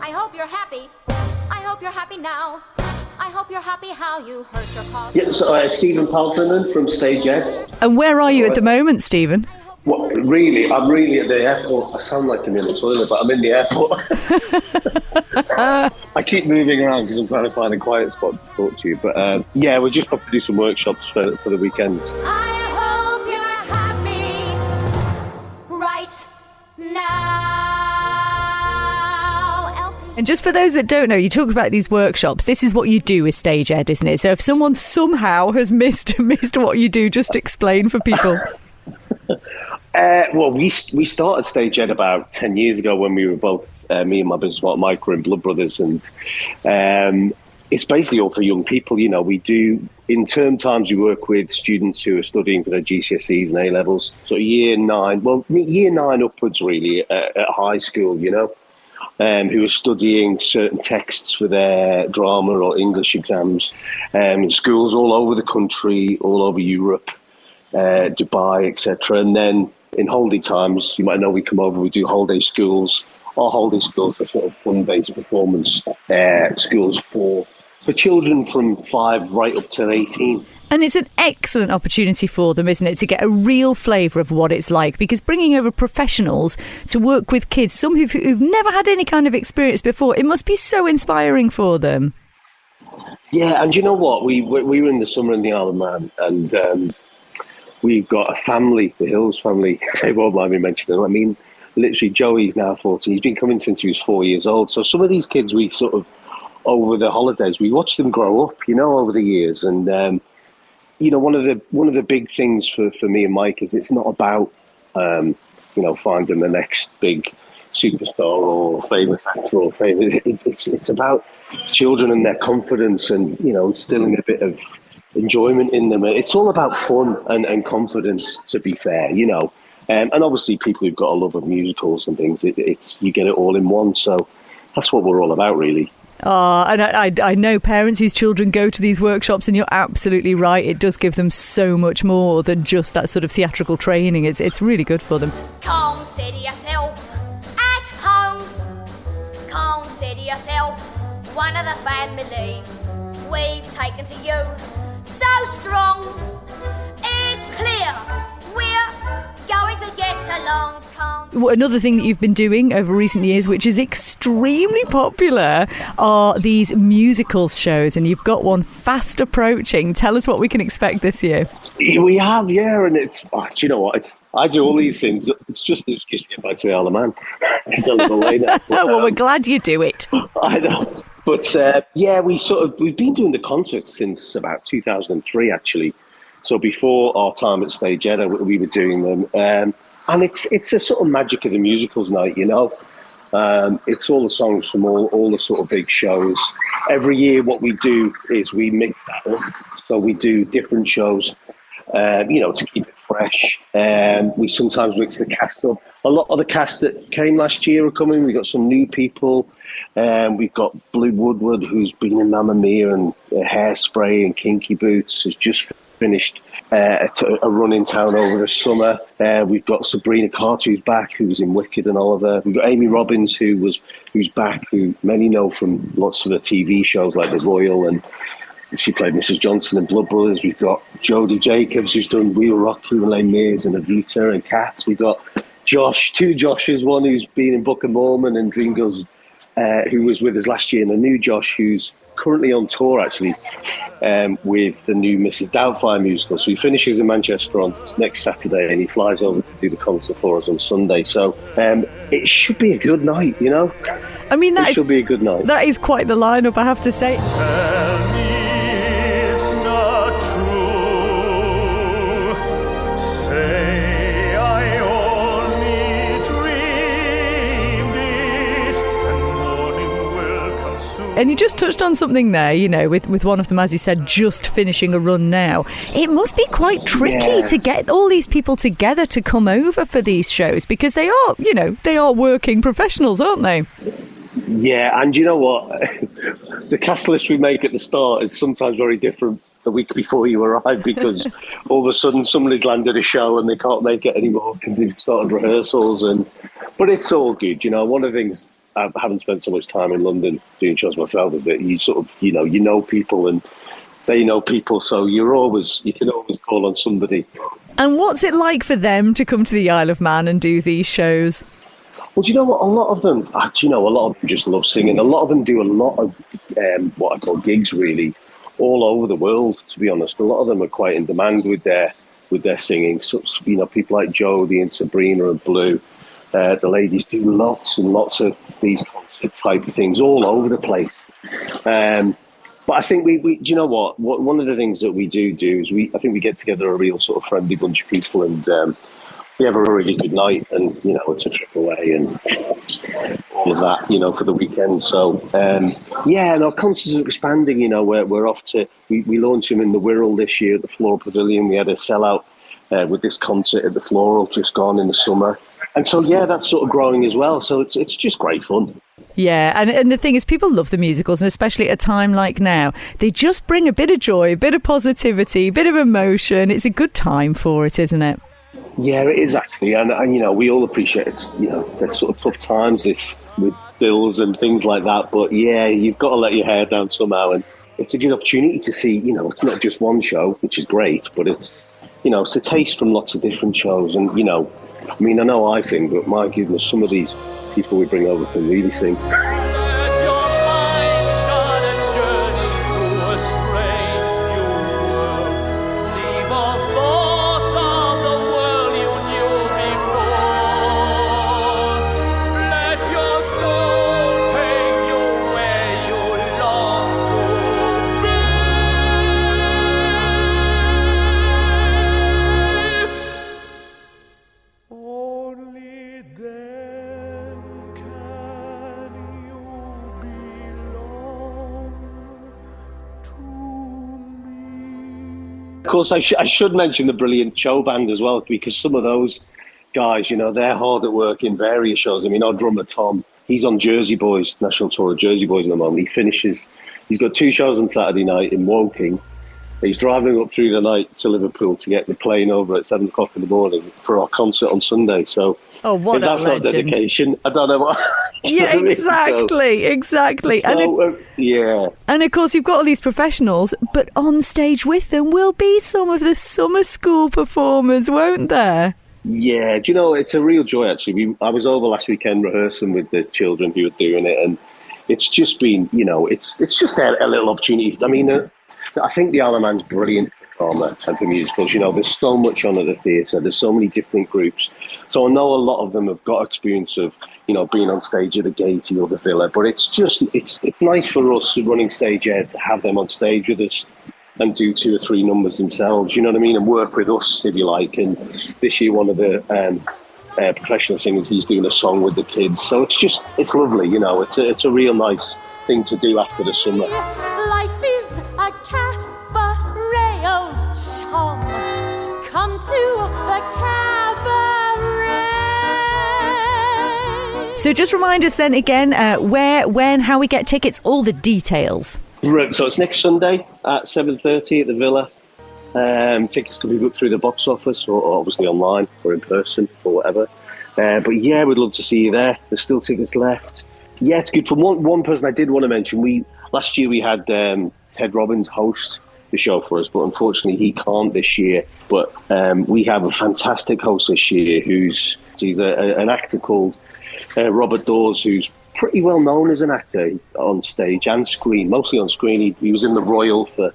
I hope you're happy. I hope you're happy now. I hope you're happy how you hurt your cause. Yeah, so Stephen Palfreman from Stage Ed. And where are you at the moment, Stephen? Well, really, I'm really at the airport. I sound like I'm in the toilet, but I'm in the airport. I keep moving around because I'm trying to find a quiet spot to talk to you. But yeah, we're just off to do some workshops for the weekend. I hope you're happy right now, Elfie. And just for those that don't know, you talk about these workshops. This is what you do with Stage Ed, isn't it? So if someone somehow has missed what you do, just explain for people. Well, we started Stage Ed about 10 years ago when we were both, me and my business partner Mike were in Blood Brothers, and it's basically all for young people. You know, we do, in term times, we work with students who are studying for their GCSEs and A-levels, so year 9 upwards really, at high school, you know, who are studying certain texts for their drama or English exams, in schools all over the country, all over Europe, Dubai, etc. And then in holiday times, you might know we come over, we do holiday schools. Our holiday schools are sort of fun-based performance schools for children from 5 right up to 18. And it's an excellent opportunity for them, isn't it, to get a real flavour of what it's like, because bringing over professionals to work with kids, some who've never had any kind of experience before, it must be so inspiring for them. Yeah, and you know what? We were in the summer in the Isle of Man, and we've got a family, the Hills family. They won't mind me mentioning them. I mean, literally, Joey's now 14. He's been coming since he was 4 years old. So some of these kids, we sort of, over the holidays, we watch them grow up, you know, over the years. And, you know, one of the big things for me and Mike is it's not about, you know, finding the next big superstar or famous actor or famous. It's about children and their confidence and, you know, instilling a bit of enjoyment in them. It's all about fun and confidence, to be fair, you know. And obviously people who've got a love of musicals and things, it's you get it all in one. So that's what we're all about, really. Oh, and I know parents whose children go to these workshops, and you're absolutely right. It does give them so much more than just that sort of theatrical training. It's really good for them. Consider yourself at home. Consider yourself one of the family. We've taken to you so strong. It's clear we're going to get along. Another thing that you've been doing over recent years, which is extremely popular, are these musicals shows, and you've got one fast approaching. Tell us what we can expect this year. We have, yeah, and it's, do you know what? I do all these things. It's just an excuse to get back to the Isle of Man. It's a little way now. But, well, we're glad you do it. I know. But yeah, we've been doing the concerts since about 2003, actually. So before our time at Stage Ed, we were doing them. And it's a sort of magic of the musicals night, you know. It's all the songs from all the sort of big shows. Every year what we do is we mix that up. So we do different shows, you know, to keep it fresh. We sometimes mix the cast up. A lot of the cast that came last year are coming. We've got some new people. We've got Blue Woodward, who's been in Mamma Mia and Hairspray and Kinky Boots, who's just finished a run in town over the summer. We've got Sabrina Carter, who's back, who was in Wicked and Oliver. We've got Amy Robbins, who's back, who many know from lots of the TV shows like The Royal, and she played Mrs. Johnson in Blood Brothers. We've got Jodie Jacobs, who's done Wheel Rock, Les Mis and Evita and Cats. We've got Josh, two Joshes, one who's been in Book of Mormon and Dreamgirls, who was with us last year, and a new Josh who's currently on tour actually with the new Mrs. Doubtfire musical. So he finishes in Manchester on next Saturday and he flies over to do the concert for us on Sunday. So it should be a good night, you know. I mean, should be a good night. That is quite the lineup, I have to say. Tell me it's not true. Say I only dreamed it, and morning will come soon. And you just touched on something there, you know, with one of them, as you said, just finishing a run now. It must be quite tricky to get all these people together to come over for these shows, because they are, you know, they are working professionals, aren't they? Yeah, and you know what? The cast list we make at the start is sometimes very different the week before you arrive, because all of a sudden somebody's landed a show and they can't make it anymore because they've started rehearsals. But it's all good, you know. One of the things I haven't spent so much time in London doing shows myself, is that you sort of, you know people and they know people, so you can always call on somebody. And what's it like for them to come to the Isle of Man and do these shows? Well, do you know what? A lot of them just love singing. A lot of them do a lot of what I call gigs, really, all over the world. To be honest, a lot of them are quite in demand with their singing. So, people like Jodie and Sabrina and Blue, the ladies do lots and lots of these concert type of things all over the place. But I think we do you know what? One of the things that we do is I think we get together a real sort of friendly bunch of people, and we have a really good night, and it's a trip away and all of that, for the weekend. So and our concerts are expanding. We're off to we launched them in the Wirral this year at the Floral Pavilion. We had a sellout with this concert at the Floral just gone in the summer, and so that's sort of growing as well. So it's just great fun. Yeah, and the thing is, people love the musicals, and especially at a time like now, they just bring a bit of joy, a bit of positivity, a bit of emotion. It's a good time for it, isn't it? Yeah, it is actually, and we all appreciate it's there's sort of tough times this with bills and things like that. But you've got to let your hair down somehow, and it's a good opportunity to see. It's not just one show, which is great, but it's it's a taste from lots of different shows. And I know I sing, but my goodness, some of these people we bring over can really sing. Let your mind start a journey through a strange new world. Leave all thoughts of the world you knew before. Let your soul take you where you long to be. Only then can you belong to me. Of course, I should mention the brilliant show band as well, because some of those guys, they're hard at work in various shows. Our drummer Tom, he's on Jersey Boys, national tour of Jersey Boys at the moment. He's got 2 shows on Saturday night in Woking. He's driving up through the night to Liverpool to get the plane over at 7 o'clock in the morning for our concert on Sunday. So, what if that's a legend. not dedication, I don't know what. Yeah, exactly. So, And of course, you've got all these professionals, but on stage with them will be some of the summer school performers, won't there? Yeah, it's a real joy, actually. I was over last weekend rehearsing with the children who were doing it, and it's just been, it's just a little opportunity. I think the Isle of Man's brilliant for drama and for musicals. There's so much on at the theatre. There's so many different groups. So I know a lot of them have got experience of, being on stage at the Gaiety or the Villa. But it's nice for us running Stage Ed to have them on stage with us and do 2 or 3 numbers themselves, and work with us, if you like. And this year, one of the professional singers, he's doing a song with the kids. So it's lovely, it's a real nice thing to do after the summer. Life is a cabaret, old chum. Come to the cabaret. So just remind us then again, where, when, how we get tickets, all the details. Right, so it's next Sunday at 7:30 at the Villa. Tickets can be booked through the box office or obviously online or in person or whatever. But we'd love to see you there. There's still tickets left. Yeah, it's good. From one person I did want to mention, last year we had Ted Robbins host the show for us, but unfortunately he can't this year. But we have a fantastic host this year he's an actor called Robert Dawes, who's pretty well known as an actor on stage and screen, mostly on screen. He was in The Royal for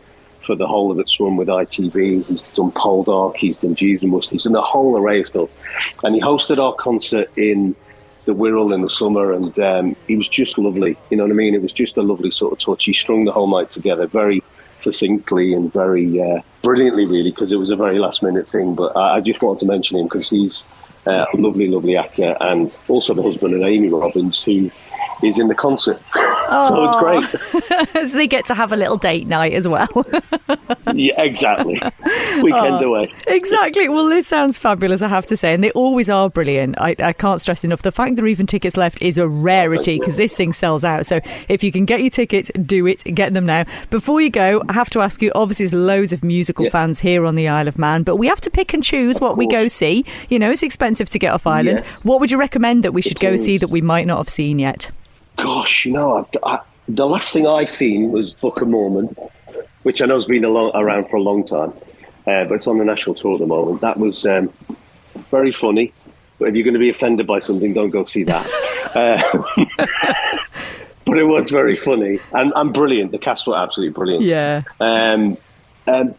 the whole of its run with ITV. He's done Poldark, he's done Jesus and Must, he's done a whole array of stuff. And he hosted our concert in the Wirral in the summer, and he was just lovely. You know what I mean? It was just a lovely sort of touch. He strung the whole night together very succinctly and very brilliantly, really, because it was a very last minute thing. But I just wanted to mention him because he's a lovely, lovely actor, and also the husband of Amy Robbins, who is in the concert. So it's great. So they get to have a little date night as well. Yeah, exactly. Weekend away. Exactly. Well, this sounds fabulous, I have to say. And they always are brilliant. I can't stress enough. The fact there are even tickets left is a rarity because this thing sells out. So if you can get your tickets, do it. Get them now. Before you go, I have to ask you, obviously there's loads of musical fans here on the Isle of Man, but we have to pick and choose what we go see. It's expensive to get off island. Yes. What would you recommend that we should go see that we might not have seen yet? Gosh, the last thing I seen was Book of Mormon, which I know has been around for a long time, but it's on the national tour at the moment. That was very funny. But if you're going to be offended by something, don't go see that. But it was very funny and brilliant. The cast were absolutely brilliant. Yeah.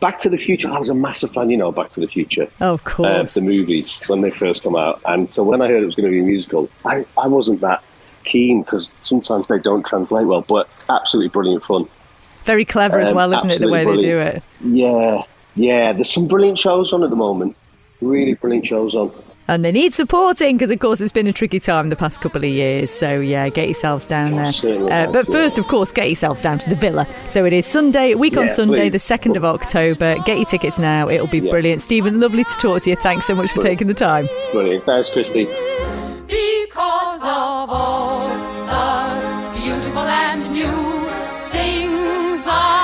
Back to the Future. I was a massive fan, Back to the Future. Oh, of course. The movies when they first come out. And so when I heard it was going to be a musical, I wasn't that keen because sometimes they don't translate well, but it's absolutely brilliant fun. Very clever as well, isn't it, the way they do it? Yeah. There's some brilliant shows on at the moment. Really brilliant shows on. And they need supporting because, of course, it's been a tricky time the past couple of years. So, yeah, get yourselves down there. But first, of course, get yourselves down to the Villa. So it is Sunday, on Sunday, the 2nd of October. Get your tickets now. It'll be brilliant. Stephen, lovely to talk to you. Thanks so much for taking the time. Brilliant. Thanks, Christy. Because of all the beautiful and new things I